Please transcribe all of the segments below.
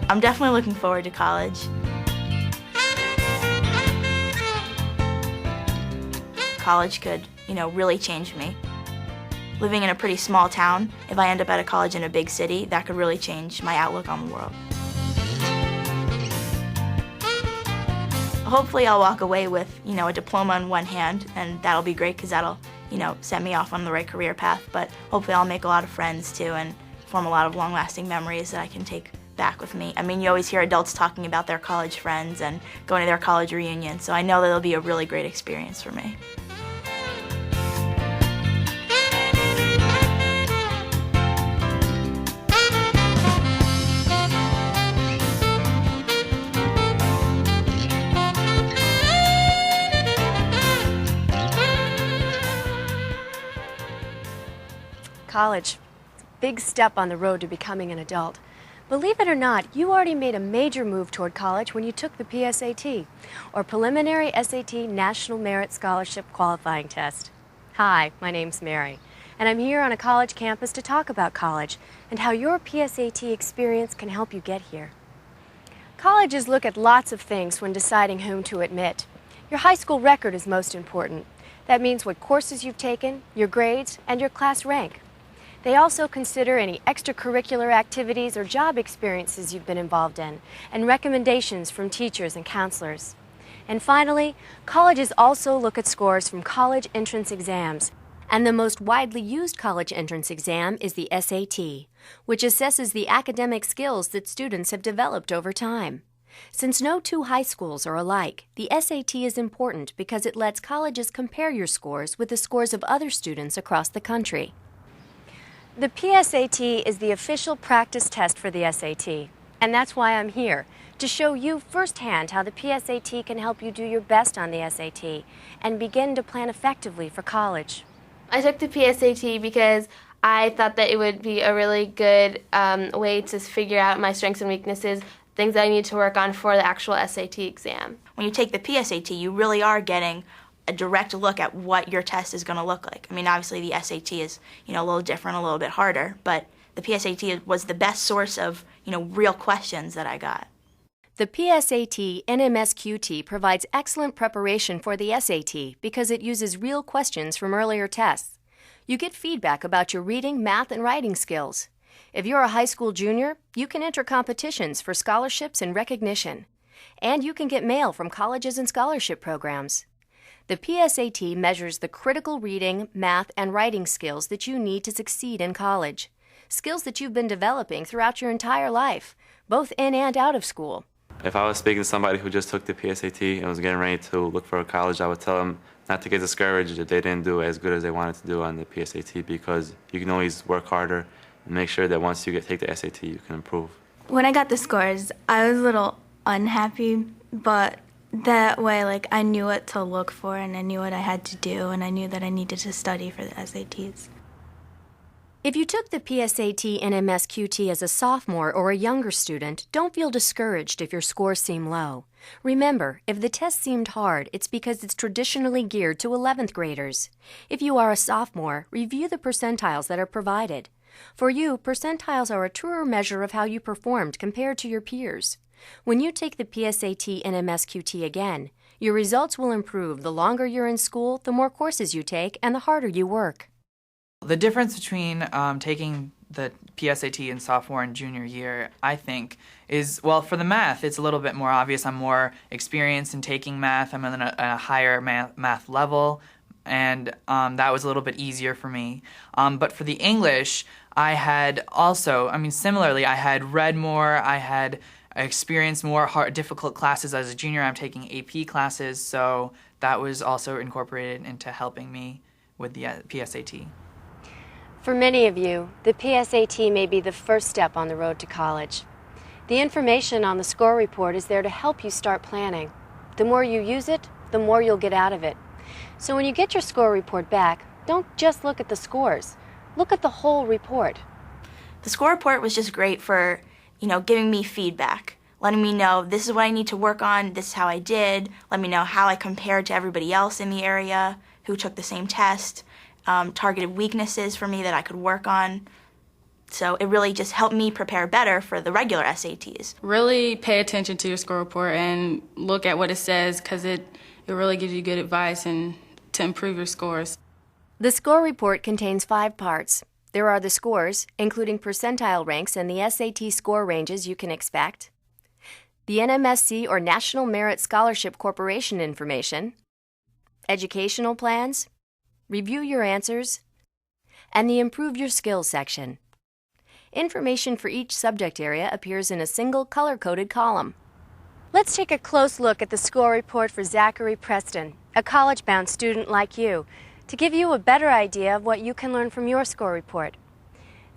I'm definitely looking forward to college. College could, really change me. Living in a pretty small town, if I end up at a college in a big city, that could really change my outlook on the world. Hopefully I'll walk away with, a diploma in one hand, and that'll be great because that'll, set me off on the right career path. But hopefully I'll make a lot of friends too and form a lot of long-lasting memories that I can take back with me. I mean, you always hear adults talking about their college friends and going to their college reunions, so I know that it'll be a really great experience for me. College. Big step on the road to becoming an adult. Believe it or not, you already made a major move toward college when you took the PSAT, or Preliminary SAT National Merit Scholarship Qualifying Test. Hi, my name's Mary, and I'm here on a college campus to talk about college and how your PSAT experience can help you get here. Colleges look at lots of things when deciding whom to admit. Your high school record is most important. That means what courses you've taken, your grades, and your class rank. They also consider any extracurricular activities or job experiences you've been involved in, and recommendations from teachers and counselors. And finally, colleges also look at scores from college entrance exams. And the most widely used college entrance exam is the SAT, which assesses the academic skills that students have developed over time. Since no two high schools are alike, the SAT is important because it lets colleges compare your scores with the scores of other students across the country. The PSAT is the official practice test for the SAT, and that's why I'm here, to show you firsthand how the PSAT can help you do your best on the SAT and begin to plan effectively for college. I took the PSAT because I thought that it would be a really good way to figure out my strengths and weaknesses, things that I need to work on for the actual SAT exam. When you take the PSAT, you really are getting a direct look at what your test is going to look like. I mean, obviously the SAT is, a little different, a little bit harder, but the PSAT was the best source of, real questions that I got. The PSAT NMSQT provides excellent preparation for the SAT because it uses real questions from earlier tests. You get feedback about your reading, math, and writing skills. If you're a high school junior, you can enter competitions for scholarships and recognition. And you can get mail from colleges and scholarship programs. The PSAT measures the critical reading, math, and writing skills that you need to succeed in college. Skills that you've been developing throughout your entire life, both in and out of school. If I was speaking to somebody who just took the PSAT and was getting ready to look for a college, I would tell them not to get discouraged if they didn't do as good as they wanted to do on the PSAT, because you can always work harder and make sure that once you take the SAT, you can improve. When I got the scores, I was a little unhappy, but that way, I knew what to look for and I knew what I had to do and I knew that I needed to study for the SATs. If you took the PSAT NMSQT as a sophomore or a younger student, don't feel discouraged if your scores seem low. Remember, if the test seemed hard, it's because it's traditionally geared to 11th graders. If you are a sophomore, review the percentiles that are provided. For you, percentiles are a truer measure of how you performed compared to your peers. When you take the PSAT NMSQT again, your results will improve the longer you're in school, the more courses you take, and the harder you work. The difference between taking the PSAT in sophomore and junior year, I think, is, well, for the math, it's a little bit more obvious. I'm more experienced in taking math. I'm at a higher math level, and that was a little bit easier for me. But for the English, I had also, similarly, I had read more, I had experienced more difficult classes as a junior. I'm taking AP classes, so that was also incorporated into helping me with the PSAT. For many of you, the PSAT may be the first step on the road to college. The information on the score report is there to help you start planning. The more you use it, the more you'll get out of it. So when you get your score report back, don't just look at the scores. Look at the whole report. The score report was just great for, giving me feedback, letting me know this is what I need to work on, this is how I did, let me know how I compared to everybody else in the area who took the same test, targeted weaknesses for me that I could work on. So it really just helped me prepare better for the regular SATs. Really pay attention to your score report and look at what it says, because it really gives you good advice and to improve your scores. The score report contains 5 parts. There are the scores, including percentile ranks and the SAT score ranges you can expect, the NMSC or National Merit Scholarship Corporation information, educational plans, review your answers, and the Improve Your Skills section. Information for each subject area appears in a single color-coded column. Let's take a close look at the score report for Zachary Preston, a college-bound student like you, to give you a better idea of what you can learn from your score report.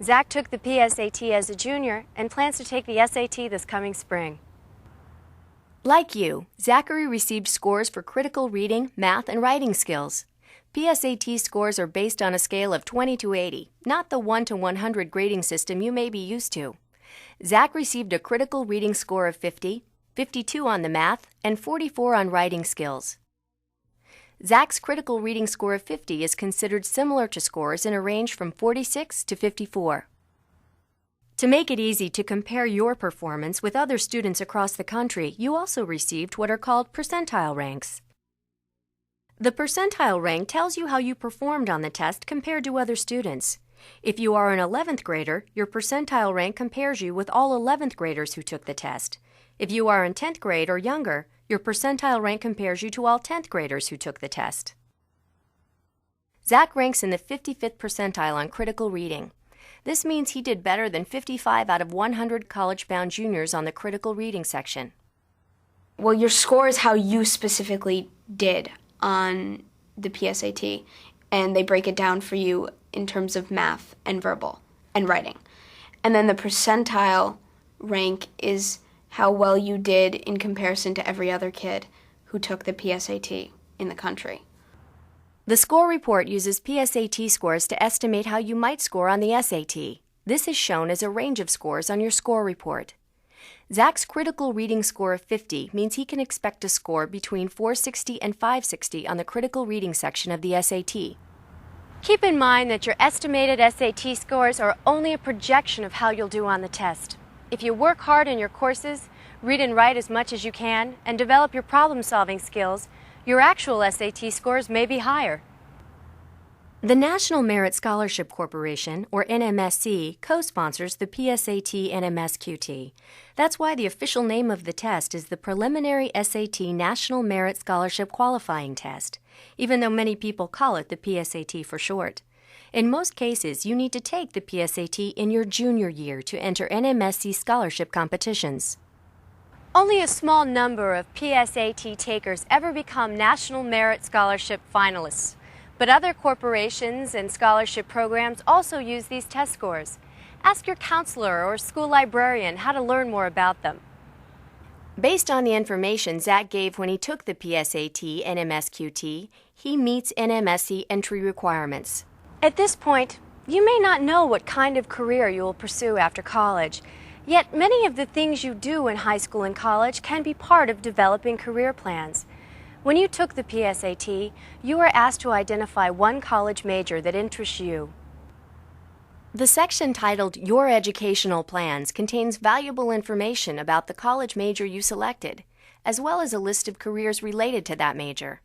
Zach took the PSAT as a junior and plans to take the SAT this coming spring. Like you, Zachary received scores for critical reading, math, and writing skills. PSAT scores are based on a scale of 20 to 80, not the 1 to 100 grading system you may be used to. Zach received a critical reading score of 50, 52 on the math, and 44 on writing skills. Zach's critical reading score of 50 is considered similar to scores in a range from 46 to 54. To make it easy to compare your performance with other students across the country, you also received what are called percentile ranks. The percentile rank tells you how you performed on the test compared to other students. If you are an 11th grader, your percentile rank compares you with all 11th graders who took the test. If you are in 10th grade or younger, your percentile rank compares you to all 10th graders who took the test. Zach ranks in the 55th percentile on critical reading. This means he did better than 55 out of 100 college-bound juniors on the critical reading section. Well, your score is how you specifically did on the PSAT, and they break it down for you in terms of math and verbal and writing. And then the percentile rank is how well you did in comparison to every other kid who took the PSAT in the country. The score report uses PSAT scores to estimate how you might score on the SAT. This is shown as a range of scores on your score report. Zach's critical reading score of 50 means he can expect to score between 460 and 560 on the critical reading section of the SAT. Keep in mind that your estimated SAT scores are only a projection of how you'll do on the test. If you work hard in your courses, read and write as much as you can, and develop your problem-solving skills, your actual SAT scores may be higher. The National Merit Scholarship Corporation, or NMSC, co-sponsors the PSAT NMSQT. That's why the official name of the test is the Preliminary SAT National Merit Scholarship Qualifying Test, even though many people call it the PSAT for short. In most cases, you need to take the PSAT in your junior year to enter NMSC scholarship competitions. Only a small number of PSAT takers ever become National Merit Scholarship finalists, but other corporations and scholarship programs also use these test scores. Ask your counselor or school librarian how to learn more about them. Based on the information Zach gave when he took the PSAT NMSQT, he meets NMSC entry requirements. At this point, you may not know what kind of career you will pursue after college, yet many of the things you do in high school and college can be part of developing career plans. When you took the PSAT, you were asked to identify one college major that interests you. The section titled Your Educational Plans contains valuable information about the college major you selected, as well as a list of careers related to that major.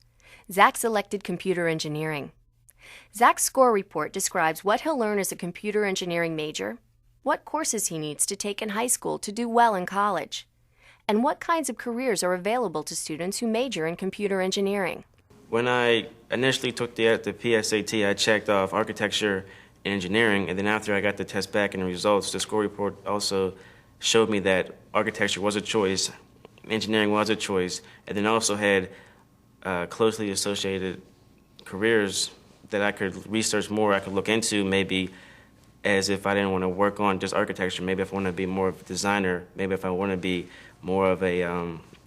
Zach selected computer engineering. Zach's score report describes what he'll learn as a computer engineering major, what courses he needs to take in high school to do well in college, and what kinds of careers are available to students who major in computer engineering. When I initially took the PSAT, I checked off architecture and engineering, and then after I got the test back and the results, the score report also showed me that architecture was a choice, engineering was a choice, and then also had closely associated careers that I could research more, I could look into, maybe as if I didn't want to work on just architecture, maybe if I want to be more of a designer, maybe if I want to be more of a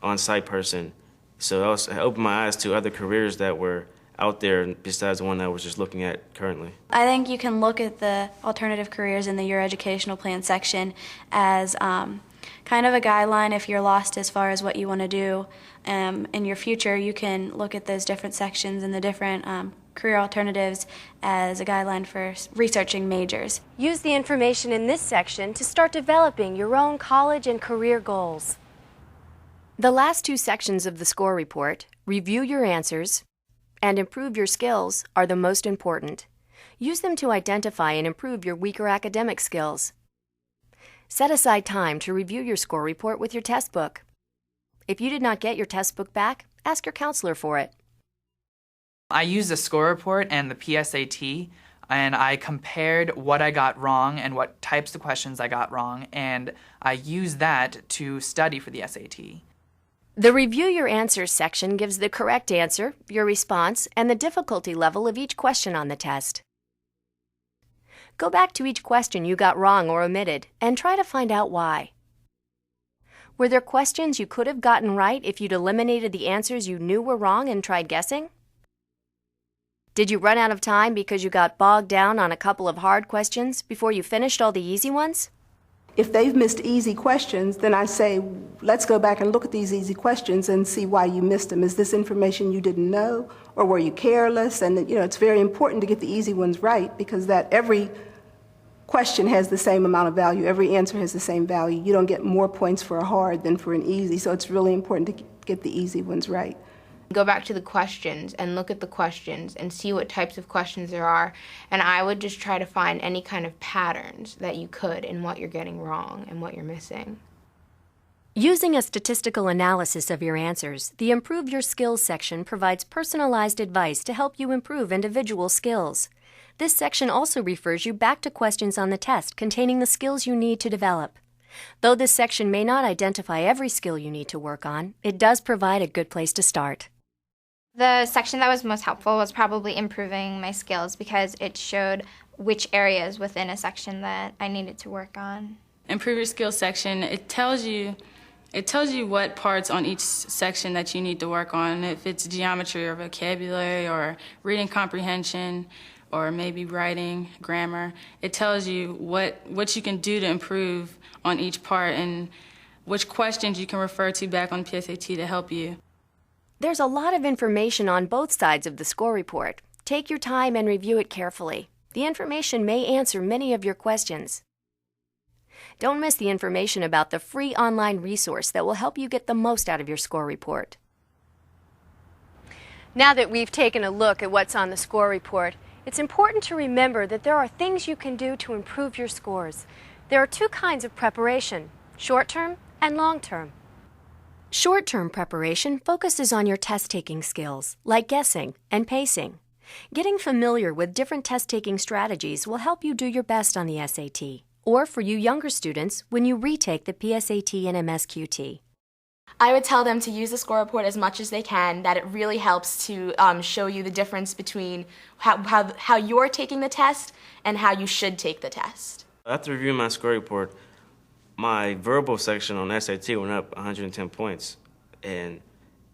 on-site person. So I opened my eyes to other careers that were out there besides the one that I was just looking at currently. I think you can look at the alternative careers in the Your Educational Plan section as kind of a guideline if you're lost as far as what you want to do in your future. You can look at those different sections and the different career alternatives as a guideline for researching majors. Use the information in this section to start developing your own college and career goals. The last two sections of the score report, review your answers and improve your skills, are the most important. Use them to identify and improve your weaker academic skills. Set aside time to review your score report with your test book. If you did not get your test book back, ask your counselor for it. I used the score report and the PSAT, and I compared what I got wrong and what types of questions I got wrong, and I used that to study for the SAT. The Review Your Answers section gives the correct answer, your response, and the difficulty level of each question on the test. Go back to each question you got wrong or omitted and try to find out why. Were there questions you could have gotten right if you'd eliminated the answers you knew were wrong and tried guessing? Did you run out of time because you got bogged down on a couple of hard questions before you finished all the easy ones? If they've missed easy questions, then I say, let's go back and look at these easy questions and see why you missed them. Is this information you didn't know, or were you careless? And it's very important to get the easy ones right, because that every question has the same amount of value. Every answer has the same value. You don't get more points for a hard than for an easy, so it's really important to get the easy ones right. Go back to the questions and look at the questions and see what types of questions there are, and I would just try to find any kind of patterns that you could in what you're getting wrong and what you're missing. Using a statistical analysis of your answers, the Improve Your Skills section provides personalized advice to help you improve individual skills. This section also refers you back to questions on the test containing the skills you need to develop. Though this section may not identify every skill you need to work on, it does provide a good place to start. The section that was most helpful was probably improving my skills, because it showed which areas within a section that I needed to work on. Improve Your Skills section, it tells you what parts on each section that you need to work on, if it's geometry or vocabulary or reading comprehension or maybe writing, grammar. It tells you what you can do to improve on each part and which questions you can refer to back on PSAT to help you. There's a lot of information on both sides of the score report. Take your time and review it carefully. The information may answer many of your questions. Don't miss the information about the free online resource that will help you get the most out of your score report. Now that we've taken a look at what's on the score report, it's important to remember that there are things you can do to improve your scores. There are two kinds of preparation, short-term and long-term. Short-term preparation focuses on your test-taking skills, like guessing and pacing. Getting familiar with different test-taking strategies will help you do your best on the SAT, or for you younger students, when you retake the PSAT and NMSQT. I would tell them to use the score report as much as they can, that it really helps to show you the difference between how you're taking the test and how you should take the test. After reviewing my score report, my verbal section on SAT went up 110 points, and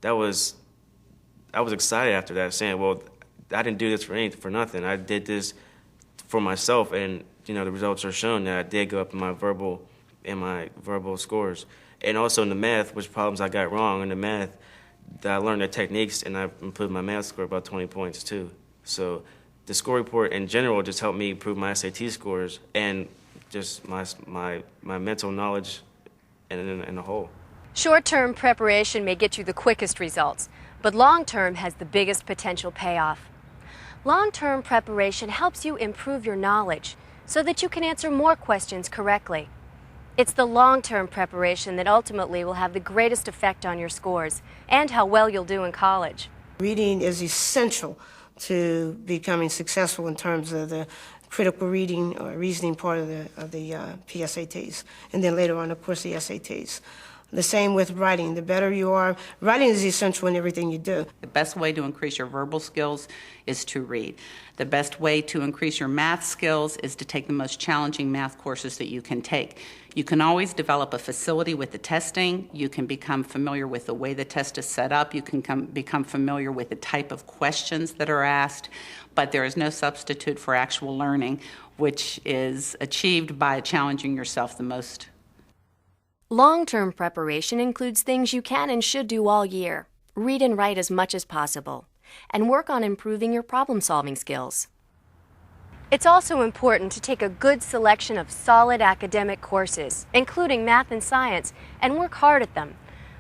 I was excited after that, saying, well, I didn't do this for nothing. I did this for myself, and the results are showing that I did go up in my verbal scores. And also in the math, which problems I got wrong in the math, I learned the techniques, and I improved my math score about 20 points too. So the score report in general just helped me improve my SAT scores and just my mental knowledge in a whole. Short-term preparation may get you the quickest results, but long-term has the biggest potential payoff. Long-term preparation helps you improve your knowledge so that you can answer more questions correctly. It's the long-term preparation that ultimately will have the greatest effect on your scores and how well you'll do in college. Reading is essential to becoming successful in terms of the critical reading or reasoning part of the PSATs, and then later on, of course, the SATs. The same with writing. The better you are, writing is essential in everything you do. The best way to increase your verbal skills is to read. The best way to increase your math skills is to take the most challenging math courses that you can take. You can always develop a facility with the testing. You can become familiar with the way the test is set up. You can become familiar with the type of questions that are asked. But there is no substitute for actual learning, which is achieved by challenging yourself the most. Long-term preparation includes things you can and should do all year. Read and write as much as possible. and work on improving your problem-solving skills. It's also important to take a good selection of solid academic courses, including math and science, and work hard at them.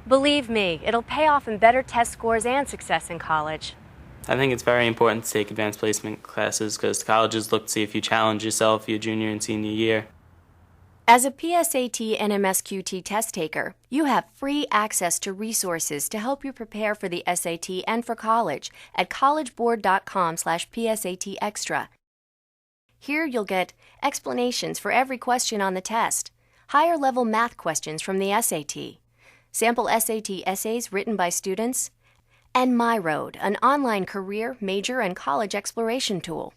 Believe me, it'll pay off in better test scores and success in college. I think it's very important to take advanced placement classes because colleges look to see if you challenge yourself your junior and senior year. As a PSAT NMSQT test taker, you have free access to resources to help you prepare for the SAT and for college at collegeboard.com/PSAT Extra. Here you'll get explanations for every question on the test, higher-level math questions from the SAT, sample SAT essays written by students, and My Road, an online career, major, and college exploration tool.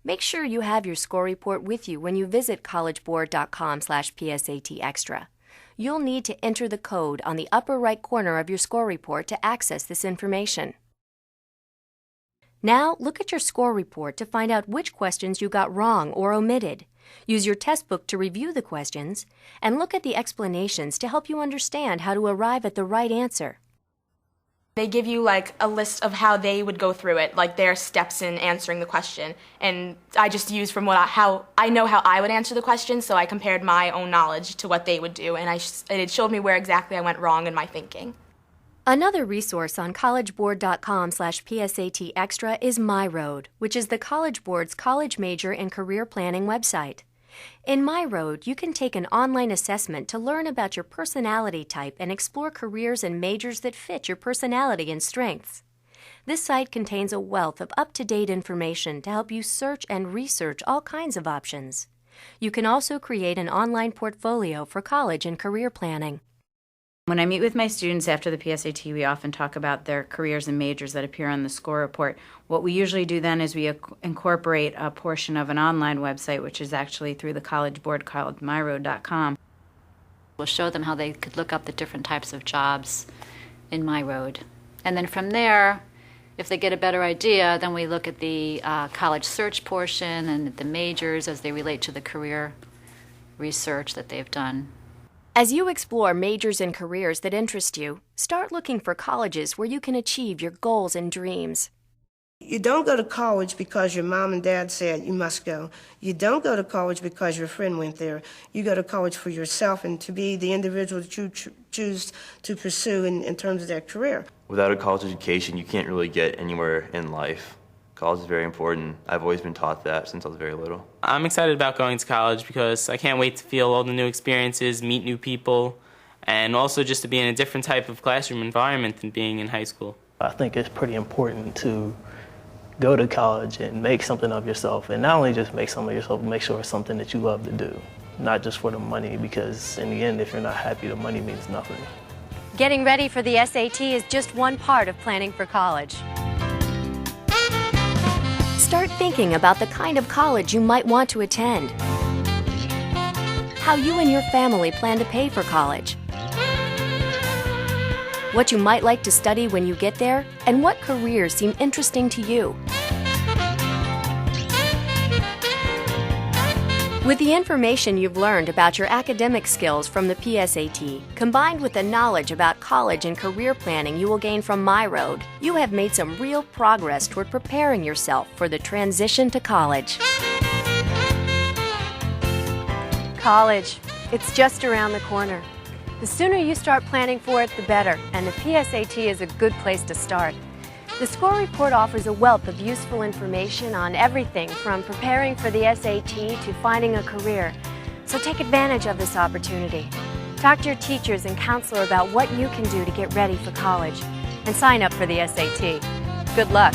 Make sure you have your score report with you when you visit collegeboard.com/PSAT Extra. You'll need to enter the code on the upper right corner of your score report to access this information. Now, look at your score report to find out which questions you got wrong or omitted. Use your test book to review the questions, and look at the explanations to help you understand how to arrive at the right answer. They give you like a list of how they would go through it, like their steps in answering the question. And I just used from how I know how I would answer the question, so I compared my own knowledge to what they would do, and it showed me where exactly I went wrong in my thinking. Another resource on collegeboard.com/PSAT Extra is My Road, which is the College Board's college major and career planning website. In My Road, you can take an online assessment to learn about your personality type and explore careers and majors that fit your personality and strengths. This site contains a wealth of up-to-date information to help you search and research all kinds of options. You can also create an online portfolio for college and career planning. When I meet with my students after the PSAT, we often talk about their careers and majors that appear on the score report. What we usually do then is we incorporate a portion of an online website, which is actually through the College Board called myroad.com. We'll show them how they could look up the different types of jobs in My Road. And then from there, if they get a better idea, then we look at the college search portion and the majors as they relate to the career research that they've done. As you explore majors and careers that interest you, start looking for colleges where you can achieve your goals and dreams. You don't go to college because your mom and dad said you must go. You don't go to college because your friend went there. You go to college for yourself and to be the individual that you choose to pursue in terms of their career. Without a college education, you can't really get anywhere in life. College is very important. I've always been taught that since I was very little. I'm excited about going to college because I can't wait to feel all the new experiences, meet new people, and also just to be in a different type of classroom environment than being in high school. I think it's pretty important to go to college and make something of yourself, and not only just make something of yourself, but make sure it's something that you love to do, not just for the money, because in the end, if you're not happy, the money means nothing. Getting ready for the SAT is just one part of planning for college. Start thinking about the kind of college you might want to attend, how you and your family plan to pay for college, what you might like to study when you get there, and what careers seem interesting to you. With the information you've learned about your academic skills from the PSAT, combined with the knowledge about college and career planning you will gain from My Road, you have made some real progress toward preparing yourself for the transition to college. College, it's just around the corner. The sooner you start planning for it, the better, and the PSAT is a good place to start. The score report offers a wealth of useful information on everything from preparing for the SAT to finding a career. So take advantage of this opportunity. Talk to your teachers and counselor about what you can do to get ready for college, and sign up for the SAT. Good luck.